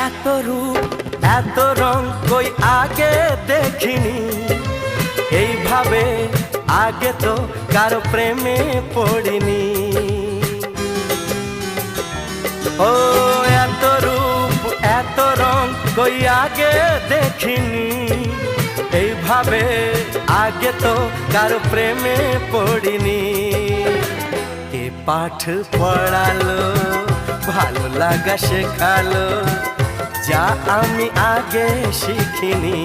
এত রূপ এত রং কই আগে দেখিনি, এইভাবে আগে তো কারো প্রেমে পড়িনি। ও এত রূপ এত রং কই আগে দেখিনি, এইভাবে আগে তো কারো প্রেমে পড়িনি। কে পাঠ পড়ালো ভালো লাগা শেখালো, যা আমি আগে শিখিনি।